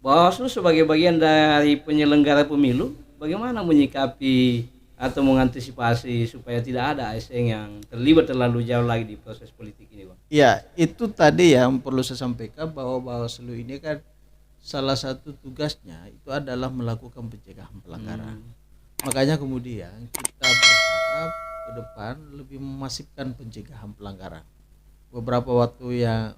Bawaslu sebagai bagian dari penyelenggara pemilu, bagaimana menyikapi atau mengantisipasi supaya tidak ada ASN yang terlibat terlalu jauh lagi di proses politik ini, Bang? Ya, itu tadi yang perlu saya sampaikan bahwa Bawaslu ini kan salah satu tugasnya itu adalah melakukan pencegahan pelanggaran. Hmm. Makanya kemudian kita berharap ke depan lebih memasifkan pencegahan pelanggaran. Beberapa waktu yang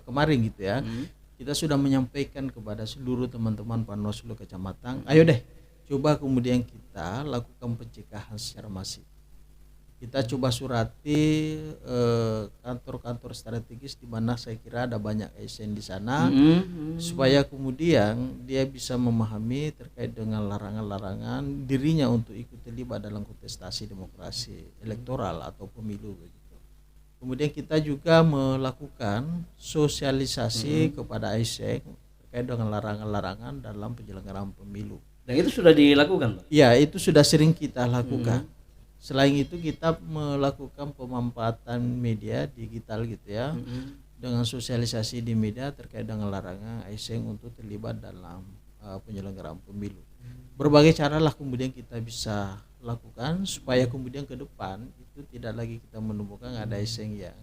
kemarin gitu ya, Hmm. kita sudah menyampaikan kepada seluruh teman-teman Panwaslu kecamatan, ayo deh coba kemudian kita lakukan pencegahan secara masif. Kita coba surati kantor-kantor strategis di mana saya kira ada banyak ASN di sana, supaya kemudian dia bisa memahami terkait dengan larangan-larangan dirinya untuk ikut terlibat dalam kontestasi demokrasi elektoral atau pemilu begitu. Kemudian kita juga melakukan sosialisasi kepada ASN terkait dengan larangan-larangan dalam penyelenggaraan pemilu. Dan itu sudah dilakukan, Bang? Ya, itu sudah sering kita lakukan. Selain itu kita melakukan pemanfaatan media digital gitu ya, dengan sosialisasi di media terkait dengan larangan ASN untuk terlibat dalam penyelenggaraan pemilu. Berbagai cara lah kemudian kita bisa lakukan supaya kemudian ke depan itu tidak lagi kita menemukan ada ASN yang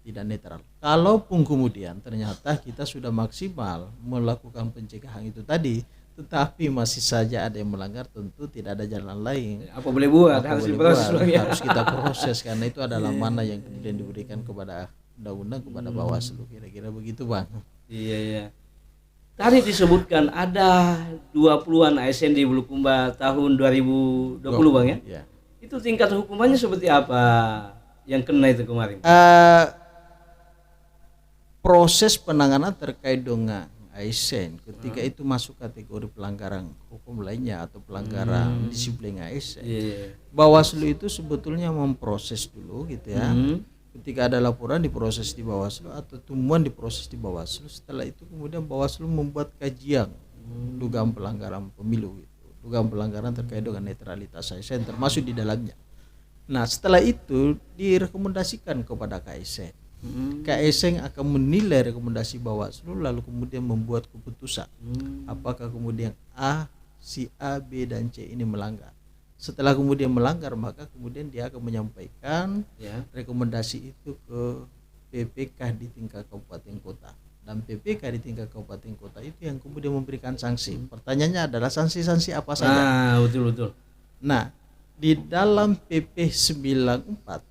tidak netral. Kalaupun kemudian ternyata kita sudah maksimal melakukan pencegahan itu tadi, tetapi masih saja ada yang melanggar, tentu tidak ada jalan lain. Apa boleh buat, Apa harus boleh diproses, buat, Bang, ya? harus kita proses karena itu adalah mana yang kemudian diberikan kepada undang-undang kepada Bawaslu, kira-kira begitu, Bang. Iya, iya. Tadi disebutkan ada 20-an ASN di Bulukumba tahun 2020, Bang, ya? Ya. Itu tingkat hukumannya seperti apa yang kena itu kemarin? Proses penanganan terkait dengan ASN ketika itu masuk kategori pelanggaran hukum lainnya atau pelanggaran disiplin ASN. Iya. Bawaslu itu sebetulnya memproses dulu gitu ya. Hmm. Ketika ada laporan diproses di Bawaslu atau temuan diproses di Bawaslu, setelah itu kemudian Bawaslu membuat kajian dugaan pelanggaran pemilu gitu. Dugaan pelanggaran terkait dengan netralitas ASN termasuk di dalamnya. Nah, setelah itu direkomendasikan kepada KSN. KSN akan menilai rekomendasi Bawaslu lalu kemudian membuat keputusan apakah kemudian si A, B dan C ini melanggar. Setelah kemudian melanggar, maka kemudian dia akan menyampaikan rekomendasi itu ke PPK di tingkat kabupaten kota, dan PPK di tingkat kabupaten kota itu yang kemudian memberikan sanksi. Pertanyaannya adalah sanksi-sanksi apa saja? Betul. Nah, di dalam PP 94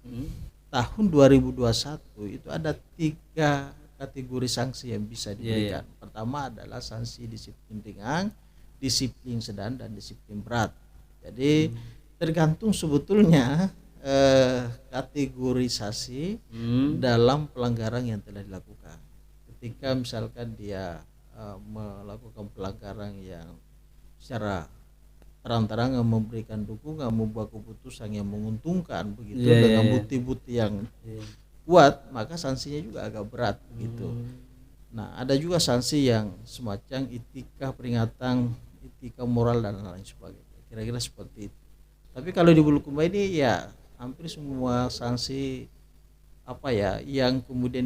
tahun 2021 itu ada 3 kategori sanksi yang bisa diberikan. Pertama adalah sanksi disiplin ringan, disiplin sedang dan disiplin berat. Jadi tergantung sebetulnya kategorisasi dalam pelanggaran yang telah dilakukan. Ketika misalkan dia melakukan pelanggaran yang secara terang-terangan memberikan dukungan, membuat keputusan yang menguntungkan begitu dengan bukti-bukti yang kuat, maka sanksinya juga agak berat begitu. Nah, ada juga sanksi yang semacam etika peringatan, etika moral dan lain sebagainya. Kira-kira seperti itu. Tapi kalau di Bulukumba ini ya hampir semua sanksi yang kemudian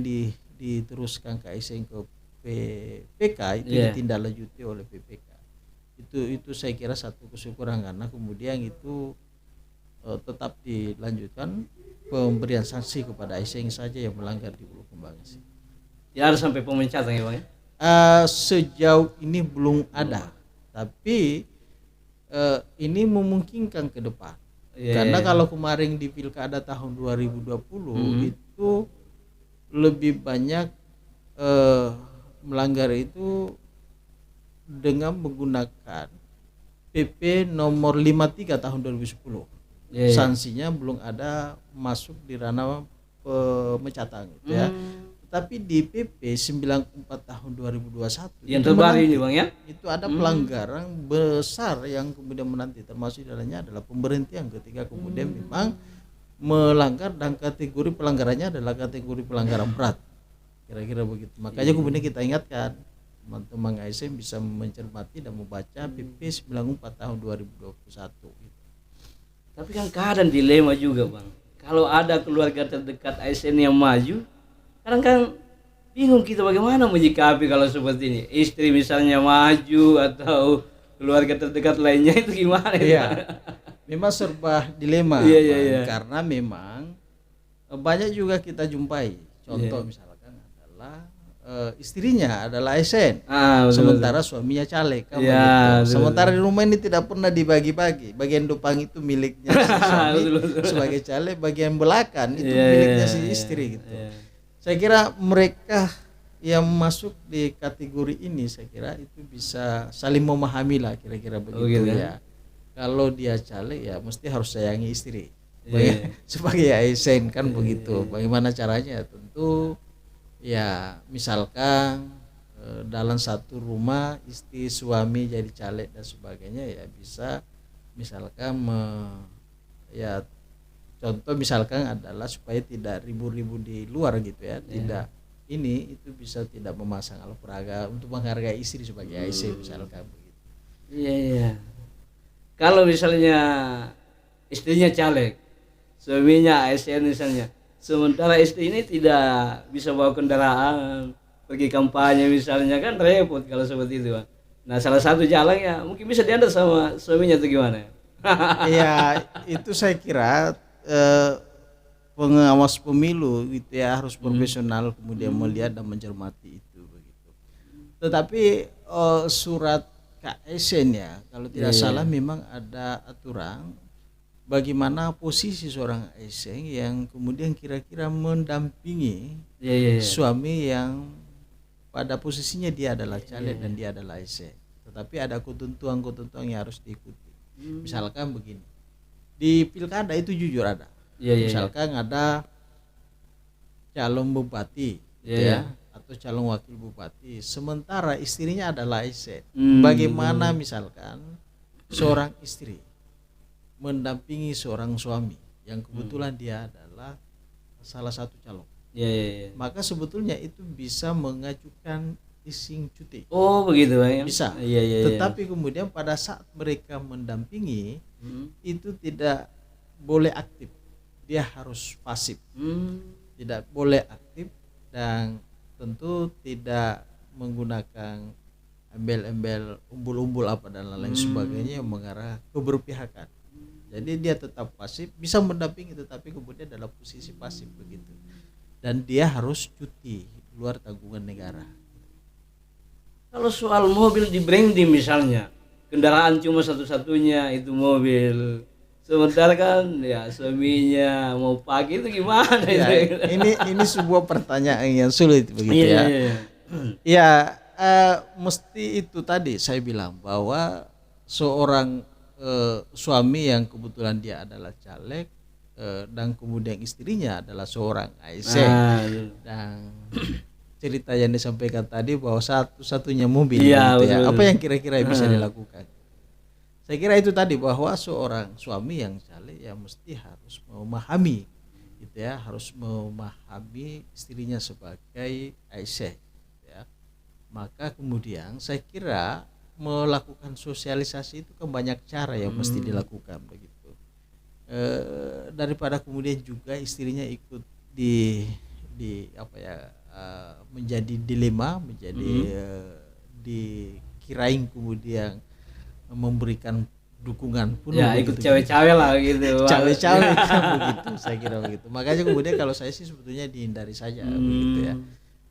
diteruskan ke ASN ke PPK itu ditindaklanjuti oleh PPK. Itu saya kira satu kesyukuran karena kemudian itu tetap dilanjutkan pemberian sanksi kepada ASN saja yang melanggar di Bulukumba. Ya harus sampai pemecatan ya, Bang, ya? Sejauh ini belum ada, tapi ini memungkinkan ke depan. Karena kalau kemarin di Pilkada tahun 2020 itu lebih banyak melanggar itu dengan menggunakan PP nomor 53 tahun 2010. Sanksinya belum ada masuk di ranah pemecatan gitu ya. Tapi di PP 94 tahun 2021 yang terbaru ini, Bang, ya, itu ada pelanggaran besar yang kemudian menanti, termasuk dalamnya adalah pemberhentian ketika kemudian memang melanggar dan kategori pelanggarannya adalah kategori pelanggaran berat. Kira-kira begitu. Makanya kemudian kita ingatkan teman-teman ASN bisa mencermati dan membaca PP 94 tahun 2021 gitu. Tapi kan kadang dilema juga, Bang. Kalau ada keluarga terdekat ASN yang maju, kadang kan bingung kita bagaimana menyikapi kalau seperti ini. Istri misalnya maju atau keluarga terdekat lainnya itu gimana itu? Iya, memang serba dilema, Iya, Bang. iya. Karena memang banyak juga kita jumpai. Contoh misalkan adalah istrinya adalah ASN, Betul, sementara suaminya caleg, kan Iya, begitu. betul. Sementara di rumah ini tidak pernah dibagi-bagi. Bagian depan itu miliknya si suami Betul. sebagai caleg, bagian belakang itu Iya, miliknya iya, si iya, istri gitu. iya. Saya kira mereka yang masuk di kategori ini, saya kira itu bisa saling memahami lah, kira-kira begitu gitu ya. Kalau dia caleg ya mesti harus sayangi istri. Iya. Sebagai ASN kan begitu. Bagaimana caranya? Tentu ya misalkan dalam satu rumah istri suami jadi caleg dan sebagainya, ya bisa misalkan ya contoh misalkan adalah supaya tidak ribu-ribu di luar gitu ya, tidak ini itu bisa tidak memasang alat peraga untuk menghargai istri sebagai ASN misalkan begitu. Iya. Kalau misalnya istrinya caleg, suaminya ASN misalnya, sementara istri ini tidak bisa bawa kendaraan, pergi kampanye misalnya, kan repot kalau seperti itu, Bang. Nah, salah satu jalannya mungkin bisa diantar sama suaminya itu gimana? Ya itu saya kira pengawas pemilu itu ya harus profesional, kemudian melihat dan mencermati itu begitu. Tetapi surat KSN ya kalau tidak salah memang ada aturan bagaimana posisi seorang ASN yang kemudian kira-kira mendampingi suami yang pada posisinya dia adalah caleg dan dia adalah ASN. Tetapi ada ketentuan-ketentuan yang harus diikuti. Misalkan begini, di pilkada itu jujur ada. Misalkan ada calon bupati, ya, atau calon wakil bupati, sementara istrinya adalah ASN. Bagaimana misalkan seorang istri mendampingi seorang suami yang kebetulan dia adalah salah satu calon, maka sebetulnya itu bisa mengajukan izin cuti. Oh begitu, Bang. Bisa. Tetapi kemudian pada saat mereka mendampingi itu tidak boleh aktif, dia harus pasif, tidak boleh aktif, dan tentu tidak menggunakan embel-embel umbul-umbul apa dan lain sebagainya yang mengarah keberpihakan. Jadi dia tetap pasif, bisa mendampingi tetapi kemudian dalam posisi pasif begitu, dan dia harus cuti luar tanggungan negara. Kalau soal mobil di branding misalnya, kendaraan cuma satu-satunya itu mobil, sementara kan ya suaminya mau pakai itu gimana Ya, itu? ini sebuah pertanyaan yang sulit begitu ya. Ya mesti itu tadi saya bilang bahwa seorang suami yang kebetulan dia adalah caleg dan kemudian istrinya adalah seorang ASN dan cerita yang disampaikan tadi bahwa satu-satunya mobil gitu ya. Apa yang kira-kira bisa dilakukan? Saya kira itu tadi bahwa seorang suami yang caleg ya mesti harus memahami gitu ya, harus memahami istrinya sebagai ASN ya. Maka kemudian saya kira melakukan sosialisasi itu kan banyak cara yang mesti dilakukan begitu. Daripada kemudian juga istrinya ikut di apa ya, menjadi dilema, menjadi dikirain kemudian memberikan dukungan pun ya ikut cawe-cawe lah gitu. Cawe-cawe kan begitu, saya kira begitu. Makanya kemudian kalau saya sih sebetulnya dihindari saja begitu ya.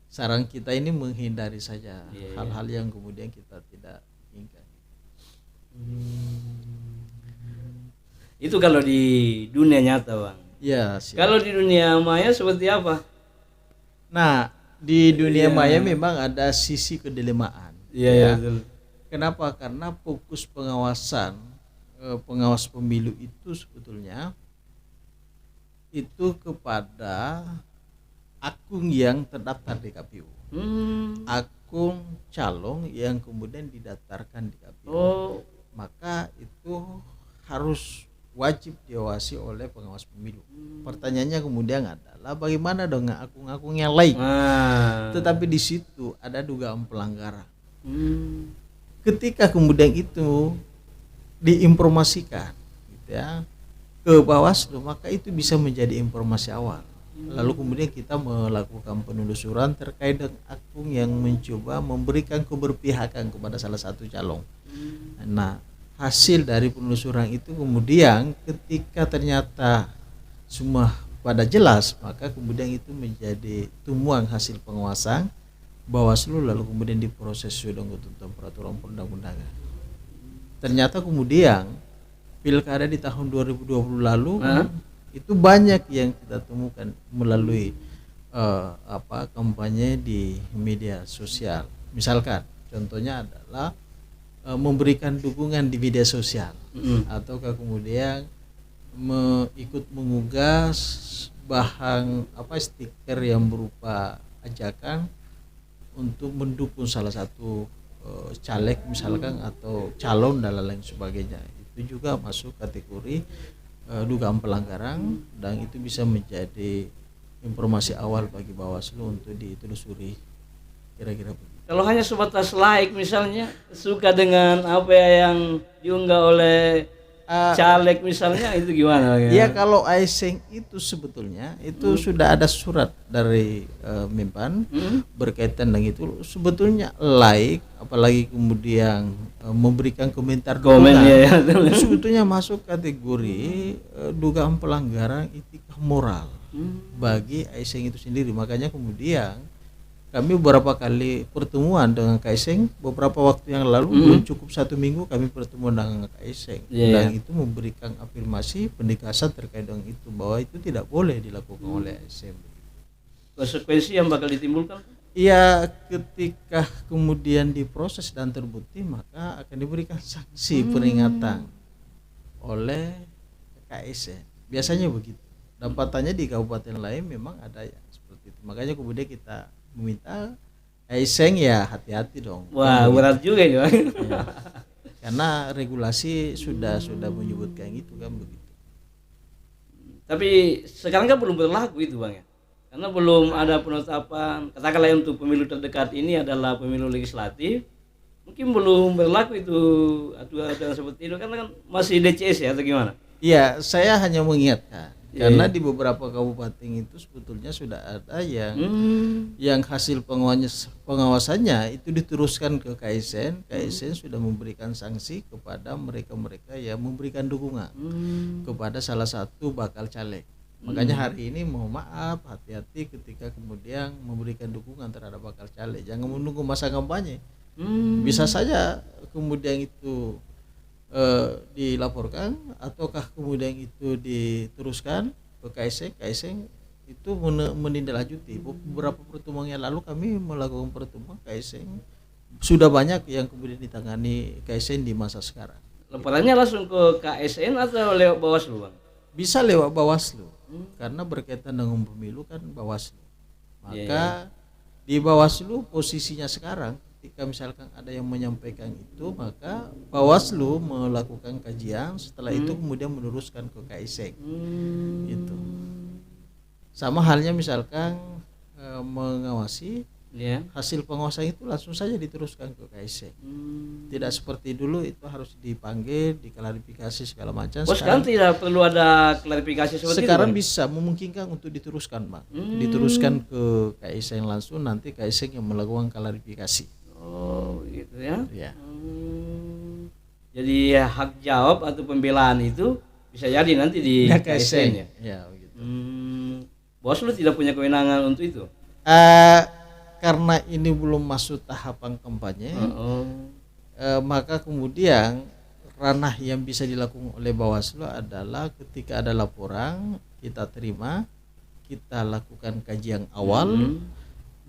Saran kita ini menghindari saja hal-hal yang kemudian kita tidak inginkan. Itu kalau di dunia nyata, Bang. Ya. Kalau di dunia maya seperti apa? Nah, di dunia maya memang ada sisi kedelemaan. Betul. Kenapa? Karena fokus pengawasan pengawas pemilu itu sebetulnya itu kepada akun yang terdaftar di KPU. Akun calon yang kemudian didaftarkan di KPU. Maka itu harus wajib diawasi oleh pengawas pemilu. Pertanyaannya kemudian adalah bagaimana dengan akun-akun yang lain? Tetapi di situ ada dugaan pelanggaran. Ketika kemudian itu diinformasikan gitu ya ke Bawaslu, maka itu bisa menjadi informasi awal. Lalu kemudian kita melakukan penelusuran terkait dengan akun yang mencoba memberikan keberpihakan kepada salah satu calon. Nah, hasil dari penelusuran itu kemudian ketika ternyata semua pada jelas, maka kemudian itu menjadi temuan hasil pengawasan Bawaslu, lalu kemudian diproses sesuai dengan ketentuan peraturan perundang-undangan. Ternyata kemudian pilkada di tahun 2020 lalu itu banyak yang kita temukan melalui kampanye di media sosial. Misalkan contohnya adalah memberikan dukungan di media sosial, ataukah kemudian ikut mengunggah bahan stiker yang berupa ajakan untuk mendukung salah satu caleg misalkan atau calon dan lain sebagainya. Itu juga masuk kategori dugaan pelanggaran, dan itu bisa menjadi informasi awal bagi Bawaslu untuk ditelusuri, kira-kira begitu. Kalau hanya sebatas like misalnya, suka dengan apa yang diunggah oleh caleg misalnya, itu gimana? Ya, kalau asing itu sebetulnya itu sudah ada surat dari Menpan berkaitan dengan itu. Sebetulnya like, apalagi kemudian memberikan komentar ya. Itu sebetulnya masuk kategori dugaan pelanggaran etika moral bagi asing itu sendiri. Makanya kemudian kami beberapa kali pertemuan dengan Kaiseng beberapa waktu yang lalu, belum cukup 1 minggu kami pertemuan dengan Kaiseng, dan itu memberikan afirmasi penegasan terkait dengan itu, bahwa itu tidak boleh dilakukan oleh ASN. Konsekuensi yang bakal ditimbulkan? Iya, ketika kemudian diproses dan terbukti, maka akan diberikan sanksi peringatan oleh KSN. Biasanya begitu. Dapatannya di kabupaten lain memang ada yang seperti itu. Makanya kemudian kita meminta ASN ya hati-hati dong. Wah, berat juga ya. Karena regulasi sudah menyebutkan itu kan begitu. Tapi sekarang kan belum berlaku itu Bang ya. Karena belum ada penetapan, katakanlah untuk pemilu terdekat ini adalah pemilu legislatif. Mungkin belum berlaku itu aturan seperti itu, karena kan masih DCS ya atau gimana? Iya, saya hanya mengingatkan. Karena di beberapa kabupaten itu sebetulnya sudah ada yang hasil pengawasannya itu diteruskan ke KSN. KSN sudah memberikan sanksi kepada mereka-mereka yang memberikan dukungan kepada salah satu bakal caleg. Makanya hari ini mohon maaf, hati-hati ketika kemudian memberikan dukungan terhadap bakal caleg. Jangan menunggu masa kampanye. Bisa saja kemudian itu dilaporkan, ataukah kemudian itu diteruskan ke KSN itu menindaklanjuti. Beberapa pertemuan yang lalu kami melakukan pertemuan KSN, sudah banyak yang kemudian ditangani KSN di masa sekarang. Laporannya langsung ke KSN atau lewat Bawaslu Bang? Bisa lewat Bawaslu, karena berkaitan dengan pemilu kan Bawaslu. Maka di Bawaslu posisinya sekarang, ketika misalkan ada yang menyampaikan itu, maka Bawaslu melakukan kajian, setelah itu kemudian meneruskan ke KSN. Gitu. Sama halnya misalkan mengawasi, hasil pengawasan itu langsung saja diteruskan ke KSN. Tidak seperti dulu itu harus dipanggil, diklarifikasi segala macam. Sekarang tidak perlu ada klarifikasi seperti sekarang itu? Bisa memungkinkan untuk diteruskan, Bang. Diteruskan ke KSN langsung, nanti KSN yang melakukan klarifikasi. Oh gitu ya. Jadi hak jawab atau pembelaan itu bisa jadi nanti di KSN ya. Ya begitu. Bawaslu tidak punya kewenangan untuk itu. Karena ini belum masuk tahapan kampanye, maka kemudian ranah yang bisa dilakukan oleh Bawaslu adalah ketika ada laporan kita terima, kita lakukan kajian awal.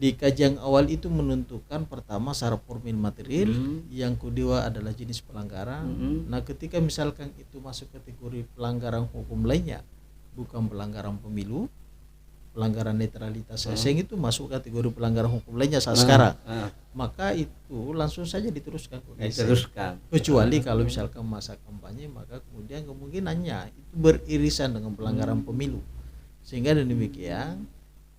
Di kajian awal itu menentukan pertama syarat formil material, yang kedua adalah jenis pelanggaran. Nah, ketika misalkan itu masuk kategori pelanggaran hukum lainnya, bukan pelanggaran pemilu, pelanggaran netralitas ASN itu masuk kategori pelanggaran hukum lainnya saat sekarang, maka itu langsung saja diteruskan ke KSN. Kecuali kalau misalkan masa kampanye, maka kemudian kemungkinannya itu beririsan dengan pelanggaran pemilu, sehingga demikian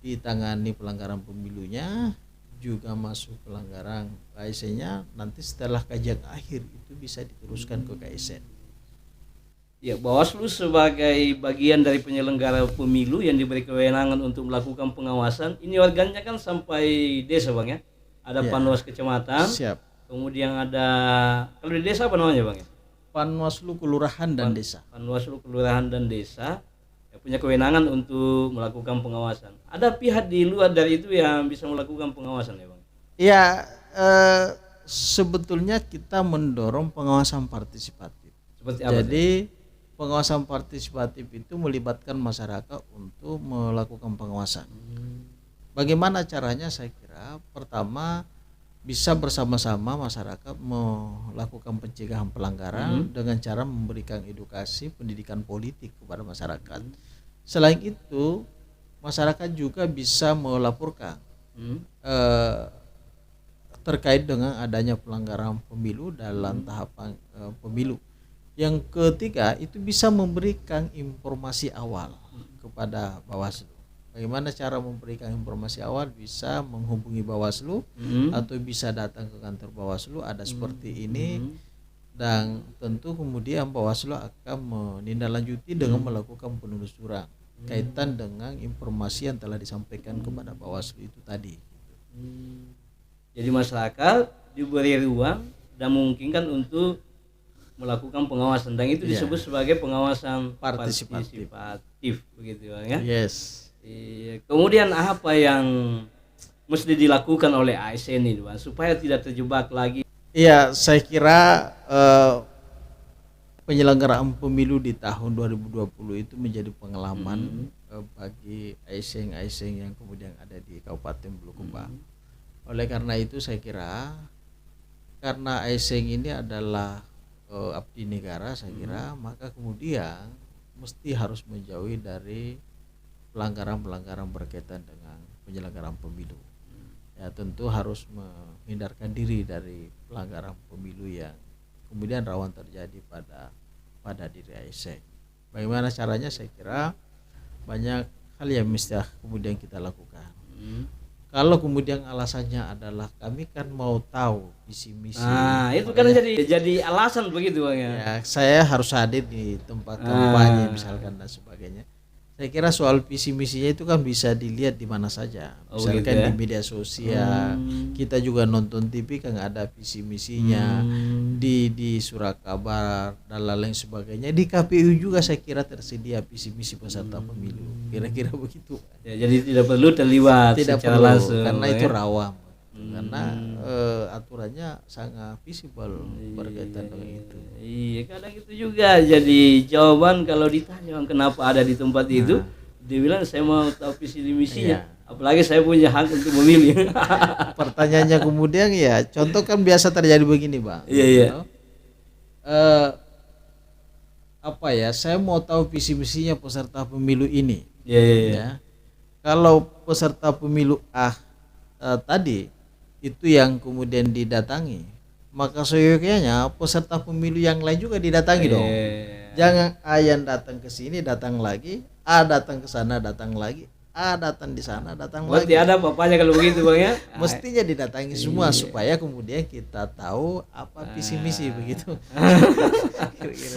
ditangani pelanggaran pemilunya juga masuk pelanggaran KSN-nya, nanti setelah kajian akhir itu bisa diteruskan ke KSN. Ya, Bawaslu sebagai bagian dari penyelenggara pemilu yang diberi kewenangan untuk melakukan pengawasan. Ini organnya kan sampai desa, Bang ya. Ada Ya, Panwas kecamatan, siap. kemudian ada, kalau di desa apa namanya, Bang ya? Panwaslu kelurahan dan desa. Panwaslu kelurahan dan desa yang punya kewenangan untuk melakukan pengawasan. Ada pihak di luar dari itu yang bisa melakukan pengawasan ya, Bang? Ya, sebetulnya kita mendorong pengawasan partisipatif. Seperti apa? Jadi pengawasan partisipatif itu melibatkan masyarakat untuk melakukan pengawasan. Bagaimana caranya? Saya kira pertama bisa bersama-sama masyarakat melakukan pencegahan pelanggaran dengan cara memberikan edukasi pendidikan politik kepada masyarakat. Selain itu, masyarakat juga bisa melaporkan terkait dengan adanya pelanggaran pemilu dalam tahapan pemilu. Yang ketiga, itu bisa memberikan informasi awal kepada Bawaslu. Bagaimana cara memberikan informasi awal? Bisa menghubungi Bawaslu atau bisa datang ke kantor Bawaslu, ada seperti ini, dan tentu kemudian Bawaslu akan menindaklanjuti dengan melakukan penelusuran kaitan dengan informasi yang telah disampaikan kepada Bawaslu itu tadi. Jadi masyarakat diberi ruang dan memungkinkan untuk melakukan pengawasan, dan itu disebut sebagai pengawasan partisipatif begitu ya. Yes. Kemudian apa yang mesti dilakukan oleh ASN ini, Bang, supaya tidak terjebak lagi? Iya, saya kira penyelenggaraan pemilu di tahun 2020 itu menjadi pengalaman bagi ASN yang kemudian ada di Kabupaten Bulukumba. Oleh karena itu saya kira karena ASN ini adalah abdi negara, saya kira maka kemudian mesti harus menjauhi dari pelanggaran-pelanggaran berkaitan dengan penyelenggaraan pemilu. Ya, tentu harus menghindarkan diri dari pelanggaran pemilu yang kemudian rawan terjadi pada diri ASN. Bagaimana caranya? Saya kira banyak hal yang mesti kemudian kita lakukan. Kalau kemudian alasannya adalah kami kan mau tahu visi misi. Nah, itu kan jadi alasan begitu, Bang ya. Ya, saya harus hadir di tempat kampanye misalkan dan sebagainya. Saya kira soal visi misinya itu kan bisa dilihat di mana saja. Misalkan gitu ya? di media sosial, kita juga nonton TV kan ada visi misinya, di surat kabar dan lain sebagainya. Di KPU juga saya kira tersedia visi misi peserta pemilu. Kira-kira begitu. Ya, jadi tidak perlu terlibat secara langsung karena itu rawan. Karena aturannya sangat visible berkaitan dengan itu. Iya, kadang itu juga jadi jawaban kalau ditanya kenapa ada di tempat itu, dia bilang saya mau tahu visi misinya. Apalagi saya punya hak untuk memilih. Pertanyaannya kemudian ya, contoh kan biasa terjadi begini, Bang. Iya. Apa ya? Saya mau tahu visi misinya peserta pemilu ini. Iya. Kalau peserta pemilu tadi itu yang kemudian didatangi, maka seyogyanya peserta pemilu yang lain juga didatangi dong. Jangan A yang datang ke sini datang lagi, A datang ke sana datang lagi, A datang di sana datang lagi. Berarti ada bapaknya kalau begitu, Bang ya. Mestinya didatangi semua supaya kemudian kita tahu apa visi misi begitu.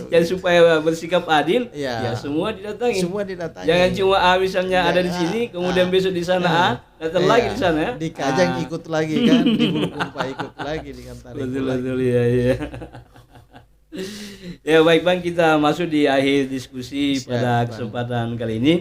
Jadi supaya bersikap adil, ya semua didatangi. Jangan cuma A misalnya ada di sini, kemudian besok di sana A, datang lagi di sana ya. Di Kajang ikut lagi kan, di Bulukumba ikut lagi, di Kantara. Betul ya. Ya baik, Bang, kita masuk di akhir diskusi pada kesempatan kali ini.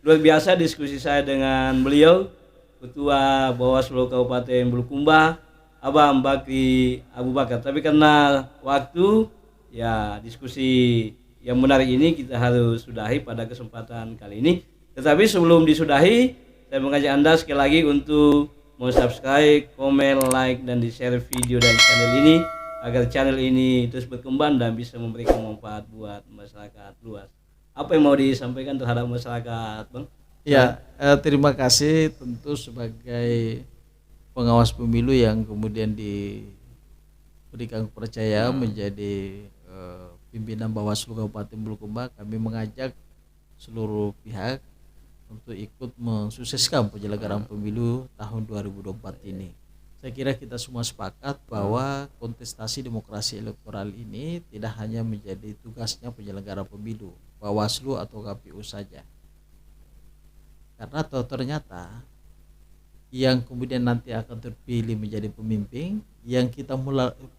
Luar biasa diskusi saya dengan beliau, Ketua Bawaslu Kabupaten Bulukumba, Abang Bakri Abu Bakar. Tapi karena waktu, ya diskusi yang menarik ini kita harus sudahi pada kesempatan kali ini. Tetapi sebelum disudahi, saya mengajak Anda sekali lagi untuk subscribe, komen, like, dan di-share video dan channel ini agar channel ini terus berkembang dan bisa memberikan manfaat buat masyarakat luas. Apa yang mau disampaikan terhadap masyarakat, Bang? Ya, terima kasih tentu sebagai pengawas pemilu yang kemudian diberikan kepercayaan menjadi pimpinan Bawaslu Kabupaten Bulukumba. Kami mengajak seluruh pihak untuk ikut mensukseskan penyelenggaraan pemilu tahun 2024 ini. Saya kira kita semua sepakat bahwa kontestasi demokrasi elektoral ini tidak hanya menjadi tugasnya penyelenggara pemilu, Bawaslu atau KPU saja. Karena ternyata yang kemudian nanti akan terpilih menjadi pemimpin, yang kita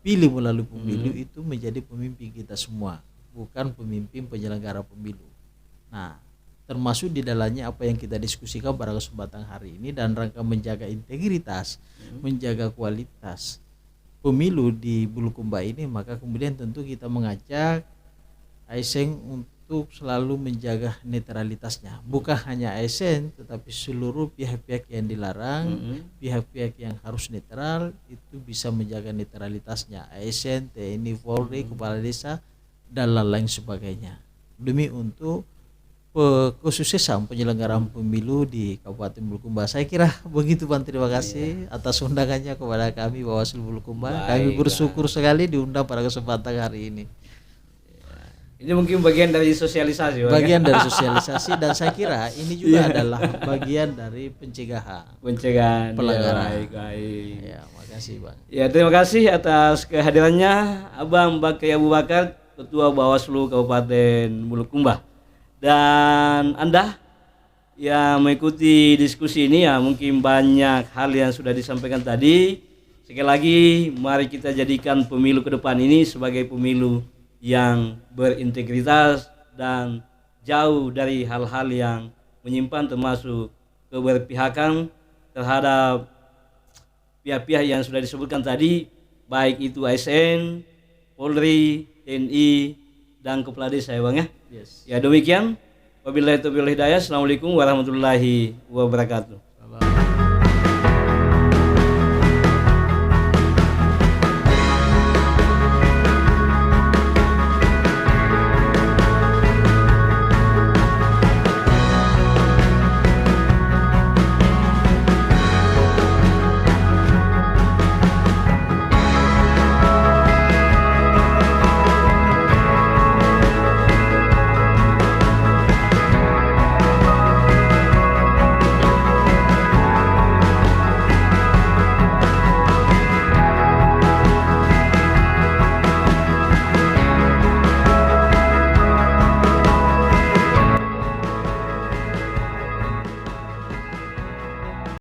pilih melalui pemilu itu menjadi pemimpin kita semua, bukan pemimpin penyelenggara pemilu. Nah, termasuk di dalamnya apa yang kita diskusikan pada kesempatan hari ini dan rangka menjaga integritas, menjaga kualitas pemilu di Bulukumba ini, maka kemudian tentu kita mengajak ASN untuk selalu menjaga netralitasnya, bukan hanya ASN tetapi seluruh pihak-pihak yang dilarang, pihak-pihak yang harus netral itu bisa menjaga netralitasnya, ASN, TNI, Polri, kepala desa dan lain sebagainya, demi untuk kesuksesan penyelenggaraan pemilu di Kabupaten Bulukumba. Saya kira begitu Bang, terima kasih atas undangannya kepada kami Bawaslu Bulukumba. Kami bersyukur sekali diundang pada kesempatan hari ini. Ini mungkin bagian dari sosialisasi, Bang. Bagian dari sosialisasi dan saya kira ini juga adalah bagian dari pencegahan pelanggaran. Baik. Ya, makasih Bang. Ya, terima kasih atas kehadirannya Abang Bakri Abu Bakar, Ketua Bawaslu Kabupaten Bulukumba. Dan Anda yang mengikuti diskusi ini, ya mungkin banyak hal yang sudah disampaikan tadi. Sekali lagi mari kita jadikan pemilu ke depan ini sebagai pemilu yang berintegritas dan jauh dari hal-hal yang menyimpan, termasuk keberpihakan terhadap pihak-pihak yang sudah disebutkan tadi, baik itu ASN, Polri, TNI, dan kepala desa, ya Bang ya. Yes. Ya demikian. Wabillahi taufiq wal hidayah. Assalamualaikum warahmatullahi wabarakatuh.